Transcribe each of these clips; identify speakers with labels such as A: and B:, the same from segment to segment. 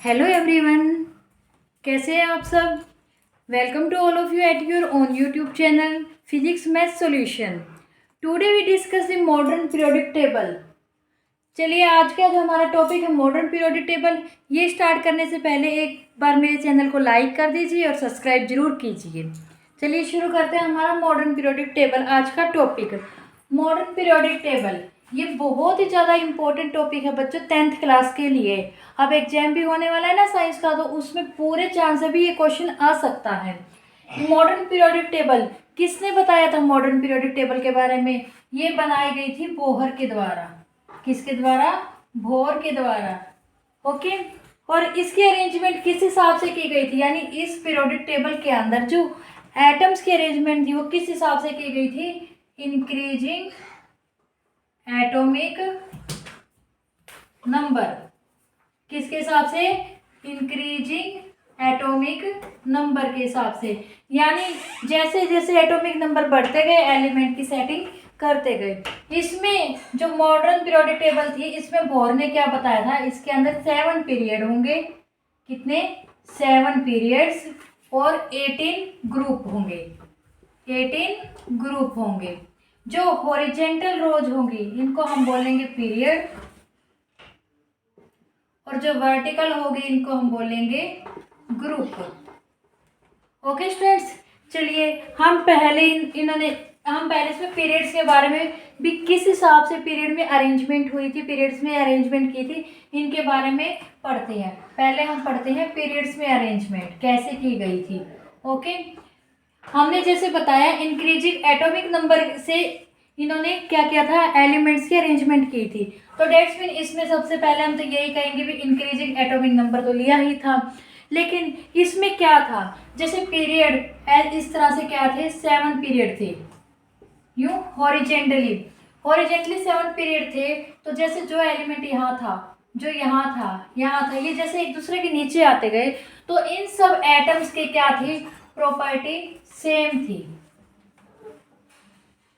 A: Hello everyone, कैसे हैं आप सब। Welcome to all of you at your own YouTube channel physics math solution. Today we discuss the modern periodic table. चलिए, आज का जो हमारा टॉपिक है मॉडर्न पीरियोडिक टेबल, ये स्टार्ट करने से पहले एक बार मेरे चैनल को लाइक कर दीजिए और सब्सक्राइब जरूर कीजिए। चलिए शुरू करते हैं हमारा मॉडर्न पीरियोडिक टेबल। आज का टॉपिक मॉडर्न पीरियोडिक टेबल, ये बहुत ही ज़्यादा इंपॉर्टेंट टॉपिक है बच्चों 10th क्लास के लिए। अब एग्जाम भी होने वाला है ना साइंस का, तो उसमें पूरे चांस से भी ये क्वेश्चन आ सकता है। मॉडर्न पीरियोडिक टेबल किसने बताया था? मॉडर्न पीरियोडिक टेबल के बारे में ये बनाई गई थी बोहर के द्वारा। किसके द्वारा? बोहर के द्वारा। ओके। और इसकी अरेंजमेंट किस हिसाब से की गई थी? यानी इस पीरियोडिक टेबल के अंदर जो एटम्स की अरेंजमेंट थी वो किस हिसाब से की गई थी? Increasing atomic number. किसके हिसाब से? इंक्रीजिंग एटॉमिक नंबर के हिसाब से। यानी जैसे जैसे एटॉमिक नंबर बढ़ते गए एलिमेंट की सेटिंग करते गए। इसमें जो मॉडर्न पीरियोडिक टेबल थी, इसमें बोहर ने क्या बताया था? इसके अंदर 7 पीरियड होंगे। कितने? 7 पीरियड्स और 18 ग्रुप होंगे। 18 ग्रुप होंगे। जो हॉरिजेंटल रोज होंगी इनको हम बोलेंगे पीरियड, और जो वर्टिकल होगी इनको हम बोलेंगे ग्रुप। ओके स्टूडेंट्स, चलिए हम पहले इसमें पीरियड्स के बारे में भी, किस हिसाब से पीरियड में अरेंजमेंट हुई थी, पीरियड्स में अरेंजमेंट की थी, इनके बारे में पढ़ते हैं। पहले हम पढ़ते हैं पीरियड्स में अरेंजमेंट कैसे की गई थी। ओके, हमने जैसे बताया इंक्रीजिंग एटॉमिक नंबर से इन्होंने क्या किया था? एलिमेंट्स की अरेंजमेंट की थी। तो डेट्स मीन इसमें सबसे पहले हम तो यही कहेंगे भी इंक्रीजिंग एटॉमिक नंबर तो लिया ही था, लेकिन इसमें क्या था? जैसे पीरियड इस तरह से क्या थे? 7 पीरियड थे। यूं हॉरिजेंटली 7 पीरियड थे। तो जैसे जो एलिमेंट यहाँ था, जो यहाँ था, ये जैसे एक दूसरे के नीचे आते गए, तो इन सब एटम्स के क्या थी? प्रॉपर्टी सेम थी।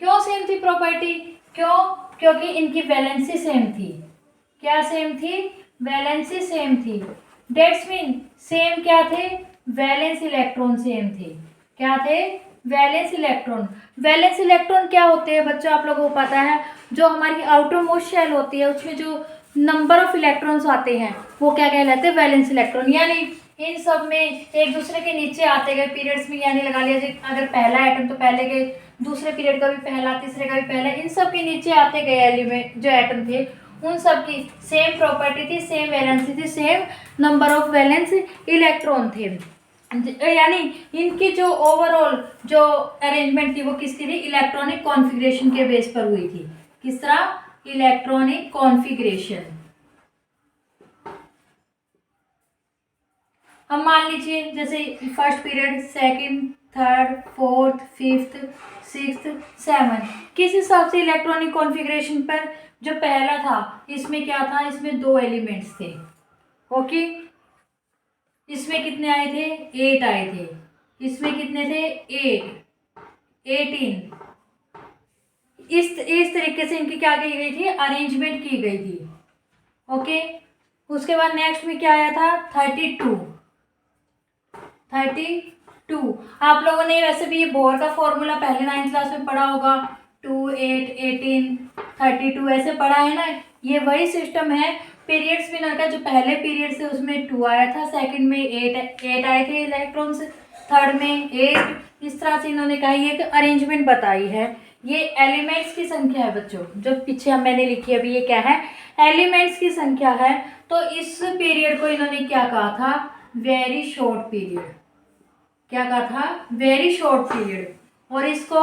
A: क्यों सेम थी प्रॉपर्टी? क्यों? क्योंकि इनकी वैलेंसी सेम थी। क्या सेम थी? वैलेंसी सेम थी। डेट्स मीन सेम क्या थे? वैलेंस इलेक्ट्रॉन सेम थे। क्या थे? Valence electron. वैलेंस इलेक्ट्रॉन क्या होते हैं बच्चों? आप लोगों को पता है, जो हमारी आउटर मोस्ट शेल होती है उसमें जो नंबर ऑफ इलेक्ट्रॉन्स आते हैं वो क्या कहलाते हैं? Valence electron. यानी इन सब में एक दूसरे के नीचे आते गए पीरियड्स में, यानी लगा लिया अगर पहला एटम तो पहले के, दूसरे पीरियड का भी पहला, तीसरे का भी पहला, इन सब के नीचे आते गए एलिमेंट जो एटम थे उन सब की सेम प्रॉपर्टी थी, सेम वैलेंसी थी, same number of valence electron थे। यानी इनकी जो ओवरऑल जो अरेंजमेंट थी वो किसकी थी? इलेक्ट्रॉनिक कॉन्फ़िगरेशन के बेस पर हुई थी। किस तरह? Electronic configuration. अब मान लीजिए जैसे first period, second, third, fourth, fifth, sixth, 7, किस हिसाब से इलेक्ट्रॉनिक कॉन्फ़िगरेशन पर? जो पहला था इसमें क्या था? इसमें 2 एलिमेंट्स थे। ओके, इसमें कितने आए थे? 8 आए थे। इसमें कितने थे? 8, 18। इस तरीके से इनकी क्या की गई थी? अरेंजमेंट की गई थी। ओके, उसके बाद नेक्स्ट में क्या आया था? 32। आप लोगों ने वैसे भी ये बोर का फॉर्मूला पहले 9th क्लास में पढ़ा होगा। 2, 8, 18, 32 ऐसे पढ़ा है ना। ये वही सिस्टम है पीरियड्स विनर का। जो पहले पीरियड से उसमें 2 आया था, सेकंड में 8 आए थे इलेक्ट्रॉन्स, थर्ड में 8। इस तरह से इन्होंने कहा, ये एक अरेंजमेंट बताई है। ये एलिमेंट्स की संख्या है बच्चों, जो पीछे मैंने लिखी अभी, ये क्या है? एलिमेंट्स की संख्या है। तो इस पीरियड को इन्होंने क्या कहा था? Very short period. क्या कहा था? Very short period. और इसको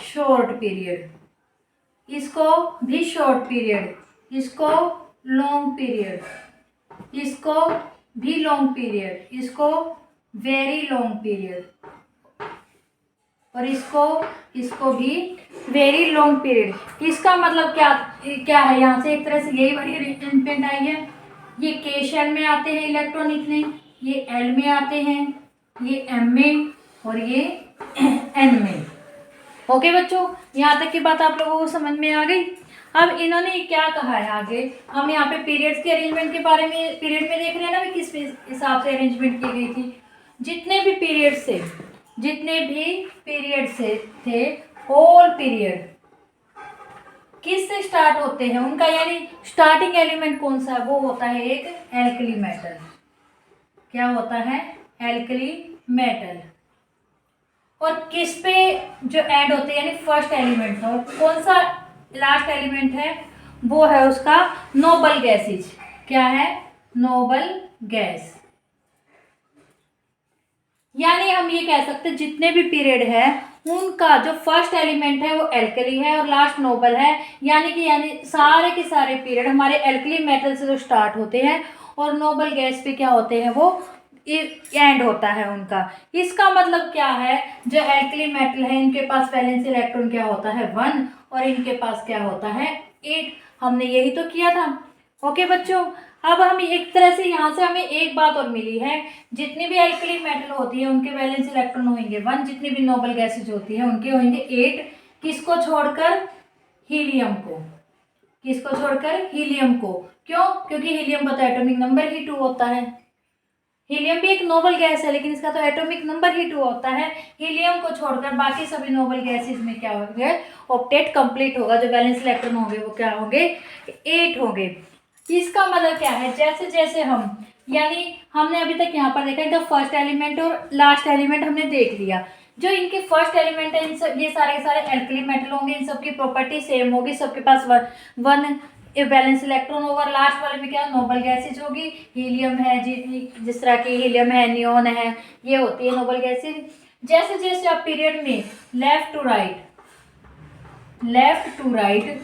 A: शॉर्ट पीरियड, इसको भी शॉर्ट पीरियड, इसको लॉन्ग पीरियड, इसको भी लॉन्ग पीरियड, इसको वेरी लॉन्ग पीरियड, और इसको भी वेरी लॉन्ग पीरियड। इसका मतलब क्या क्या है? यहाँ से एक तरह से यही वाली अरेंजमेंट आई है। ये के शेल में आते हैं इलेक्ट्रॉन इतने, ये एल में आते हैं, ये एम में, और ये एन में। ओके बच्चों, यहाँ तक की बात आप लोगों को समझ में आ गई। अब इन्होंने क्या कहा है आगे, हम यहाँ पे पीरियड्स के अरेंजमेंट के बारे में पीरियड में देख रहे हैं ना, भी किस हिसाब से अरेंजमेंट की गई थी। जितने भी पीरियड से थे, होल पीरियड किस से स्टार्ट होते हैं उनका, यानी स्टार्टिंग एलिमेंट कौन सा है, वो होता है एक एल्कली मेटल। क्या होता है, एल्कली मेटल। और किस पे जो एंड होते हैं, यानी फर्स्ट एलिमेंट है, और कौन सा लास्ट एलिमेंट है, वो है उसका नोबल गैसेज। क्या है, नोबल गैस। यानी हम ये कह सकते हैं जितने भी पीरियड है उनका जो फर्स्ट एलिमेंट है वो एल्कली है और लास्ट नोबल है। यानी सारे के सारे पीरियड हमारे एल्कली मेटल से जो स्टार्ट होते हैं और नोबल गैस पे क्या होते हैं, वो एंड होता है उनका। इसका मतलब क्या है, जो एल्कली मेटल है इनके पास वैलेंस इलेक्ट्रॉन क्या होता है, 1, और इनके पास क्या होता है, 8। हमने यही तो किया था। ओके बच्चों, अब हम एक तरह से यहाँ से हमें एक बात और मिली है, जितनी भी एल्कली मेटल होती है उनके वैलेंस इलेक्ट्रॉन होंगे 1, जितनी भी नोबल गैसेज होती है उनके होंगे 8। किसको छोड़कर, हीलियम को। किसको छोड़कर, हीलियम को। क्यों, क्योंकि हीलियम का तो एटॉमिक नंबर ही 2 होता है। हीलियम भी एक नोबल गैस है लेकिन इसका तो एटॉमिक नंबर ही 2 होता है। हीलियम को छोड़कर बाकी सभी नोबल गैसेज में क्या होंगे, ऑक्टेट कंप्लीट होगा। जो वैलेंस इलेक्ट्रॉन होंगे वो क्या होंगे, 8 होंगे। इसका मतलब क्या है, जैसे जैसे हम, यानी हमने अभी तक यहाँ पर देखा इनका फर्स्ट एलिमेंट और लास्ट एलिमेंट हमने देख लिया। जो इनके फर्स्ट एलिमेंट है इन सब, ये सारे के सारे एल्कली मेटल होंगे, इन सबकी प्रॉपर्टी सेम होगी, सबके पास वन वैलेंस इलेक्ट्रॉन होगा। लास्ट वाले में क्या, नोबल गैसेज होगी, हीलियम है, जिस तरह की हीलियम है, नियोन है, ये होती है नोबल गैसेज। जैसे जैसे आप पीरियड में लेफ्ट टू राइट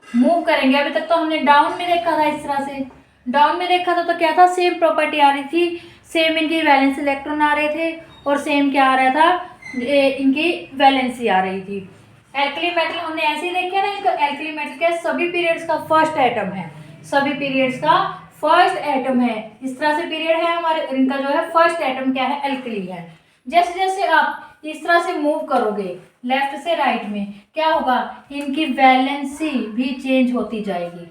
A: मूव करेंगे, अभी तक तो हमने डाउन में देखा था, इस तरह से डाउन में देखा था तो क्या था, सेम प्रॉपर्टी आ रही थी, सेम इनकी वैलेंस इलेक्ट्रॉन आ रहे थे और सेम क्या आ रहा था, इनकी वैलेंसी आ रही थी। एल्कली मेटल हमने ऐसे ही देखे ना, इनका एल्कली मेटल क्या सभी पीरियड्स का फर्स्ट एटम है, सभी पीरियड्स का फर्स्ट एटम है। इस तरह से पीरियड है हमारे, इनका जो है फर्स्ट एटम क्या है, एल्कली है। जैसे जैसे आप इस तरह से मूव करोगे लेफ्ट से राइट में, क्या होगा, इनकी वैलेंसी भी चेंज होती जाएगी।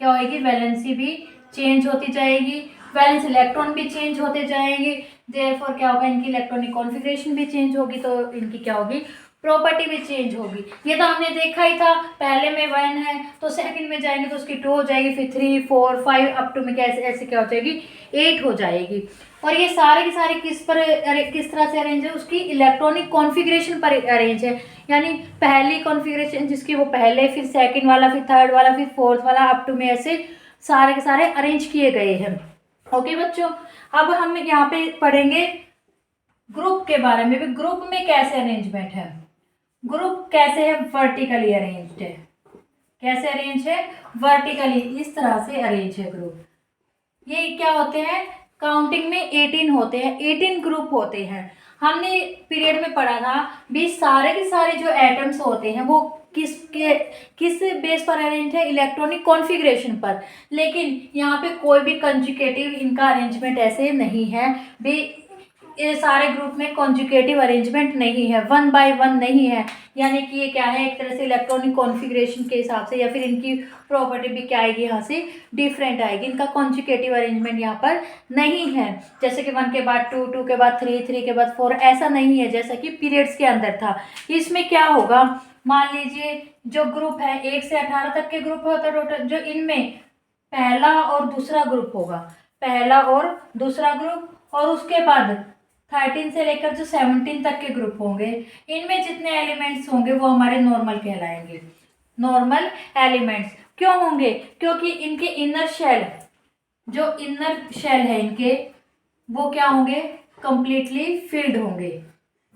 A: क्या होगी, वैलेंसी भी चेंज होती जाएगी, वैलेंस इलेक्ट्रॉन भी चेंज होते जाएंगे। देयरफॉर क्या होगा, इनकी इलेक्ट्रॉनिक कॉन्फ़िगरेशन भी चेंज होगी, तो इनकी क्या होगी, प्रॉपर्टी भी चेंज होगी। ये तो हमने देखा ही था, पहले में 1 है तो सेकंड में जाएंगे तो उसकी 2 हो जाएगी, फिर 3, 4, 5 अप टू में क्या ऐसे क्या हो जाएगी, 8 हो जाएगी। और ये सारे के सारे किस तरह से अरेंज है, उसकी इलेक्ट्रॉनिक कॉन्फ़िगरेशन पर अरेंज है। यानी पहली कॉन्फ़िगरेशन जिसकी वो पहले, फिर सेकंड वाला, फिर थर्ड वाला, फिर फोर्थ वाला, अप टू में ऐसे सारे के सारे अरेंज किए गए हैं। ओके बच्चों, अब हम यहाँ पे पढ़ेंगे ग्रुप के बारे में भी। ग्रुप में कैसे अरेंजमेंट है, ग्रुप कैसे है, वर्टिकली अरेंज्ड है। कैसे अरेंज है, वर्टिकली, इस तरह से अरेंज है ग्रुप। ये क्या होते हैं, काउंटिंग में 18 होते हैं, 18 ग्रुप होते हैं। हमने पीरियड में पढ़ा था भी सारे के सारे जो एटम्स होते हैं वो किस बेस पर अरेंज है, इलेक्ट्रॉनिक कॉन्फ़िगरेशन पर। लेकिन यहाँ पे कोई भी कंजुगेटिव इनका अरेंजमेंट ऐसे नहीं है भी, ये सारे ग्रुप में कॉन्जुगेटिव अरेंजमेंट नहीं है, 1 बाय 1 नहीं है। यानी कि ये क्या है, एक तरह से इलेक्ट्रॉनिक कॉन्फ़िगरेशन के हिसाब से, या फिर इनकी प्रॉपर्टी भी क्या आएगी, यहाँ से डिफरेंट आएगी। इनका कॉन्जुगेटिव अरेंजमेंट यहाँ पर नहीं है, जैसे कि 1 के बाद 2, 2 के बाद 3, 3 के बाद 4, ऐसा नहीं है जैसा कि पीरियड्स के अंदर था। इसमें क्या होगा, मान लीजिए जो ग्रुप है 1 से 18 तक के ग्रुप होता है टोटल, जो इनमें पहला और दूसरा ग्रुप होगा, पहला और दूसरा ग्रुप, और उसके बाद 13 से लेकर जो 17 तक के ग्रुप होंगे, इनमें जितने एलिमेंट्स होंगे वो हमारे नॉर्मल कहलाएंगे। नॉर्मल एलिमेंट्स क्यों होंगे, क्योंकि इनके इनर शेल, जो इनर शेल है इनके, वो क्या होंगे, कंप्लीटली फिल्ड होंगे,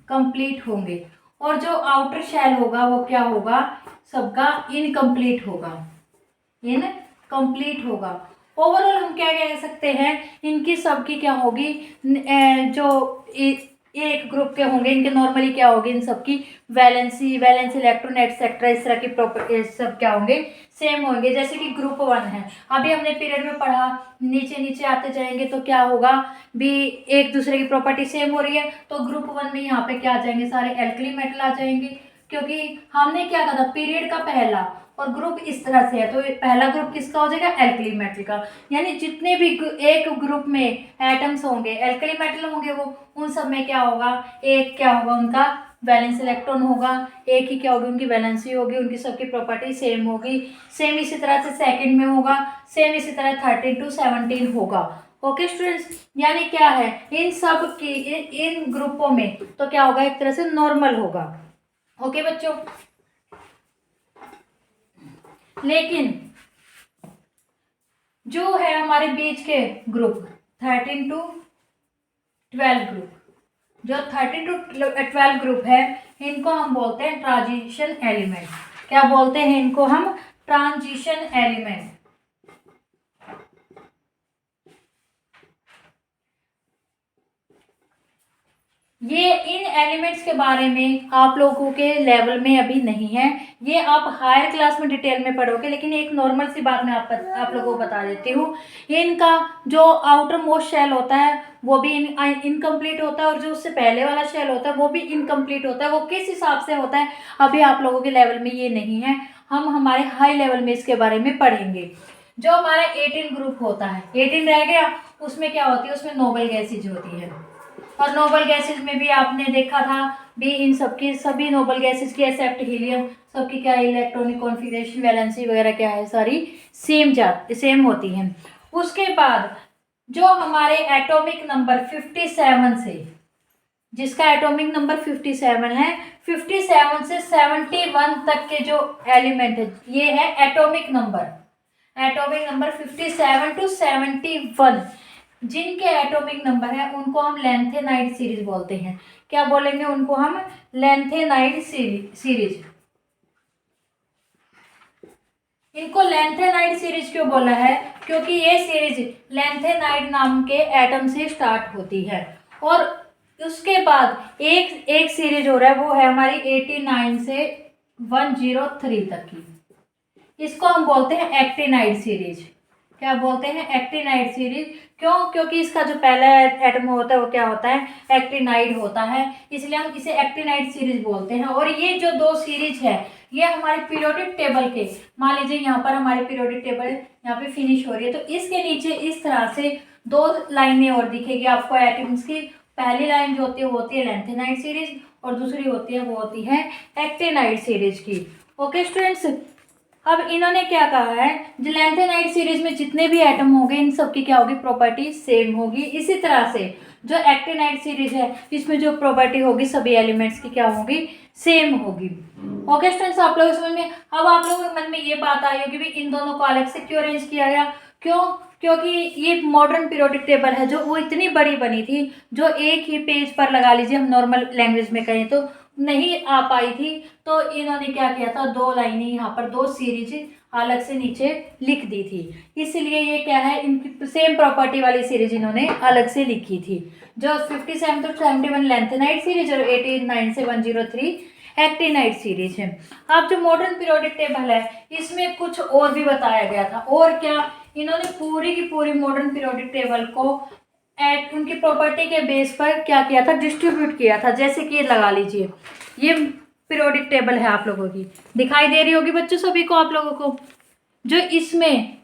A: कंप्लीट होंगे। और जो आउटर शेल होगा वो क्या होगा, सबका इनकम्प्लीट होगा, इनकम्प्लीट होगा। ओवरऑल हम क्या कह सकते हैं, इनकी सबकी क्या होगी, जो एक ग्रुप के होंगे इनके नॉर्मली क्या होगी, इन सबकी वैलेंस इलेक्ट्रॉन एटसेट्रा, इस तरह की प्रॉपर्टी सब क्या होंगे, सेम होंगे। जैसे कि ग्रुप 1 है, अभी हमने पीरियड में पढ़ा, नीचे नीचे आते जाएंगे तो क्या होगा भी, एक दूसरे की प्रॉपर्टी सेम हो रही है, तो ग्रुप 1 में यहाँ पे क्या आ जाएंगे, सारे एल्कली मेटल आ जाएंगे। क्योंकि हमने क्या कहा था, पीरियड का पहला और ग्रुप इस तरह से है, तो पहला ग्रुप किसका हो जाएगा, एल्कली मेटल का। यानी जितने भी एक ग्रुप में एटम्स होंगे एल्कली मेटल होंगे वो, उन सब में क्या होगा, एक क्या होगा उनका वैलेंस इलेक्ट्रॉन होगा, एक ही क्या होगी उनकी वैलेंसी होगी, उनकी सबकी प्रॉपर्टी सेम होगी। सेम इसी तरह से सेकंड में होगा, सेम इसी तरह 13 to 17 होगा। ओके स्टूडेंट्स, यानी क्या है इन सब की इन ग्रुपों में तो क्या होगा, एक तरह से नॉर्मल होगा। ओके बच्चों, लेकिन जो है हमारे बीच के ग्रुप 13 to 12 ग्रुप, जो 13 to 12 ग्रुप है इनको हम बोलते हैं ट्रांजिशन एलिमेंट। क्या बोलते हैं इनको हम, ट्रांजिशन एलिमेंट। ये इन एलिमेंट्स के बारे में आप लोगों के लेवल में अभी नहीं है, ये आप हायर क्लास में डिटेल में पढ़ोगे, लेकिन एक नॉर्मल सी बात मैं आप लोगों को बता देती हूँ। इनका जो आउटर मोस्ट शेल होता है वो भी इनकम्प्लीट होता है, और जो उससे पहले वाला शेल होता है वो भी इनकम्प्लीट होता है। वो किस हिसाब से होता है अभी आप लोगों के लेवल में ये नहीं है, हम हमारे हाई लेवल में इसके बारे में पढ़ेंगे। जो हमारा 18 ग्रुप होता है, 18 रह गया, उसमें क्या होती है, उसमें नोबल गैसेज होती है। और नोबल गैसेज में भी आपने देखा था भी इन सबकी सभी नोबल गैसेज की एक्सेप्ट हीलियम सबकी क्या इलेक्ट्रॉनिक कॉन्फ़िगरेशन वैलेंसी वगैरह क्या है, सारी सेम होती हैं। उसके बाद जो हमारे एटॉमिक नंबर 57 से, जिसका एटॉमिक नंबर 57 है, 57 से 71 तक के जो एलिमेंट है ये है एटॉमिक नंबर 57 to 71। जिनके एटॉमिक नंबर है उनको हम लेंथेनाइड सीरीज बोलते हैं। क्या बोलेंगे उनको हम, लेंथेनाइड सीरीज। इनको लेंथेनाइड सीरीज क्यों बोला है, क्योंकि ये सीरीज लेंथेनाइड नाम के एटम से स्टार्ट होती है, और उसके बाद एक सीरीज हो रहा है वो है हमारी 89 से 103 तक की, इसको हम बोलते हैं एक्टिनाइड सीरीज। क्या बोलते हैं, एक्टिनाइड सीरीज। क्यों, क्योंकि इसका जो पहला एटम होता है वो क्या होता है, एक्टिनाइड होता है, इसलिए हम इसे एक्टिनाइड सीरीज बोलते हैं। और ये जो दो सीरीज है ये हमारे पीरियोडिक टेबल के, मान लीजिए यहाँ पर हमारे पीरियोडिक टेबल यहाँ पे फिनिश हो रही है, तो इसके नीचे इस तरह से दो लाइनें और दिखेगी आपको एटम्स की। पहली लाइन जो होती है वो होती है लेंथेनाइड सीरीज, और दूसरी होती है वो होती है एक्टिनाइड सीरीज की। ओके स्टूडेंट्स, अब इन्होंने क्या कहा है, जो लेंथेनाइड सीरीज में जितने भी एटम होंगे इन सबकी क्या होगी, प्रॉपर्टी सेम होगी। इसी तरह से जो एक्टिनाइड सीरीज है इसमें जो प्रॉपर्टी होगी सभी एलिमेंट्स की क्या होगी, सेम होगी। ओके स्टूडेंट्स, आप लोग समझ में, अब आप लोगों के मन में ये बात आई होगी भी इन दोनों को अलग से क्यों अरेंज किया गया, क्यों, क्योंकि ये मॉडर्न पीरियोडिक टेबल है जो वो इतनी बड़ी बनी थी, जो एक ही पेज पर लगा लीजिए हम नॉर्मल लैंग्वेज में कहें तो नहीं आ पाई थी, तो इन्होंने क्या किया था, दो लाइनें यहाँ पर दो सीरीज अलग से नीचे लिख दी थी। इसलिए ये क्या है, इनकी सेम प्रॉपर्टी वाली सीरीज इन्होंने अलग से लिखी थी। जो 57 to 71 लेंथेनाइड सीरीज और 89 से 103 एक्टिनाइड सीरीज है। अब जो मॉडर्न पीरियोडिक टेबल है इसमें कुछ और भी बताया गया था, और क्या, इन्होंने पूरी की पूरी मॉडर्न पीरियोडिक टेबल को उनकी प्रॉपर्टी के बेस पर क्या किया था, डिस्ट्रीब्यूट किया था। जैसे कि ये लगा लीजिए, ये पीरियोडिक टेबल है, आप लोगों की दिखाई दे रही होगी बच्चों सभी को, आप लोगों को। जो इसमें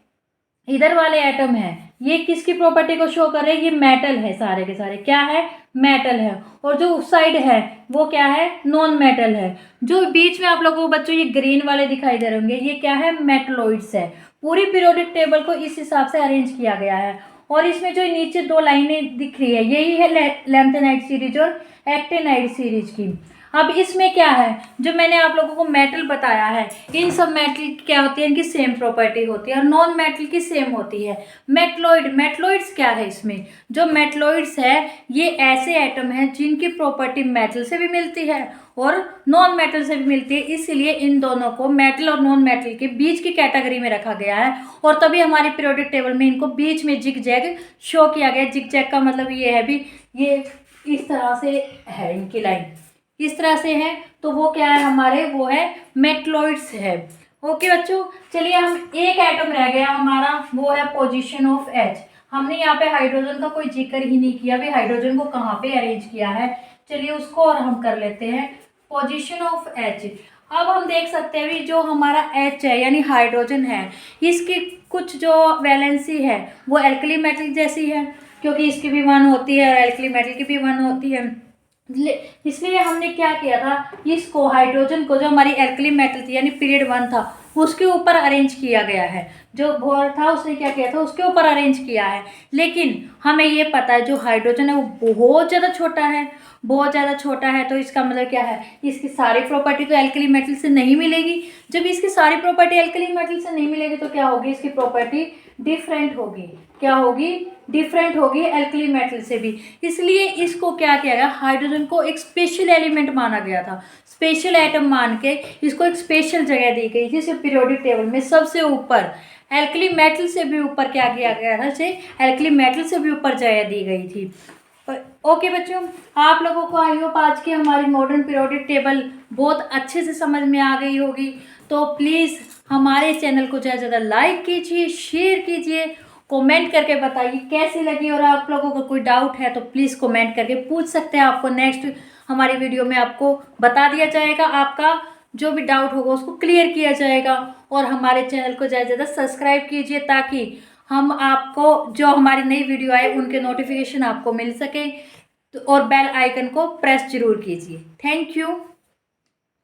A: इधर वाले एटम है ये किसकी प्रॉपर्टी को शो कर रहे हैं, ये मेटल है, सारे के सारे क्या है, मेटल है। और जो उस साइड है वो क्या है, नॉन मेटल है। जो बीच में आप लोगों को बच्चों ये ग्रीन वाले दिखाई दे रहे होंगे ये क्या है, मेटलॉइड्स है। पूरी पीरियोडिक टेबल को इस हिसाब से अरेंज किया गया है। और इसमें जो नीचे दो लाइनें दिख रही है यही है लेंथेनाइड सीरीज और एक्टिनाइड सीरीज की। अब इसमें क्या है, जो मैंने आप लोगों को मेटल बताया है, इन सब मेटल की क्या होती है, इनकी सेम प्रॉपर्टी होती है, और नॉन मेटल की सेम होती है। मेटलॉइड्स क्या है, इसमें जो मेटलॉइड्स है ये ऐसे एटम हैं जिनकी प्रॉपर्टी मेटल से भी मिलती है और नॉन मेटल से भी मिलती है, इसलिए इन दोनों को मेटल और नॉन मेटल के बीच की कैटेगरी में रखा गया है। और तभी हमारी पीरियोडिक टेबल में इनको बीच में जिग जैग शो किया गया। जिग जैग का मतलब ये है भी, ये इस तरह से है, इनकी लाइन इस तरह से है, तो वो क्या है हमारे, वो है मेटलॉइड्स है। ओके बच्चों, चलिए हम एक एटम रह गया हमारा, वो है पोजीशन ऑफ एच। हमने यहाँ पे हाइड्रोजन का कोई जिक्र ही नहीं किया, भी हाइड्रोजन को कहाँ पे अरेंज किया है, चलिए उसको और हम कर लेते हैं। पोजीशन ऑफ एच, अब हम देख सकते हैं भी जो हमारा H है यानी हाइड्रोजन है, इसकी कुछ जो वैलेंसी है वो एल्कली मेटल जैसी है, क्योंकि इसकी भी 1 होती है और एल्कली मेटल की भी 1 होती है। इसलिए हमने क्या किया था, इसको हाइड्रोजन को जो हमारी एल्कली मेटल थी यानी पीरियड 1 था उसके ऊपर अरेंज किया गया है। जो बोर था उसने क्या किया था, उसके ऊपर अरेंज किया है। लेकिन हमें ये पता है जो हाइड्रोजन है वो बहुत ज़्यादा छोटा है, बहुत ज़्यादा छोटा है। तो इसका मतलब क्या है, इसकी सारी प्रॉपर्टी तो एल्कली मेटल से नहीं मिलेगी। जब इसकी सारी प्रॉपर्टी एल्कली मेटल से नहीं मिलेगी तो क्या होगी, इसकी प्रॉपर्टी डिफरेंट होगी। क्या होगी, डिफरेंट होगी एल्कली मेटल से भी। इसलिए इसको क्या किया गया, हाइड्रोजन को एक स्पेशल एलिमेंट माना गया था। स्पेशल एटम मान के इसको एक स्पेशल जगह दी गई, जिसे पीरियोडिक टेबल में सबसे ऊपर एल्कली मेटल से भी ऊपर क्या किया गया था, से एल्कली मेटल से भी ऊपर जगह दी गई थी। ओके बच्चों, आप लोगों को आई होप आज की हमारी मॉडर्न पीरियोडिक टेबल बहुत अच्छे से समझ में आ गई होगी। तो प्लीज़ हमारे चैनल को ज़्यादा से ज़्यादा लाइक कीजिए, शेयर कीजिए, कमेंट करके बताइए कैसी लगी। और आप लोगों को कोई डाउट है तो प्लीज़ कमेंट करके पूछ सकते हैं। आपको नेक्स्ट हमारी वीडियो में आपको बता दिया जाएगा, आपका जो भी डाउट होगा उसको क्लियर किया जाएगा। और हमारे चैनल को ज़्यादा से ज़्यादा सब्सक्राइब कीजिए ताकि हम आपको जो हमारी नई वीडियो आए उनके नोटिफिकेशन आपको मिल सके। और बेल आइकन को प्रेस जरूर कीजिए। Thank you.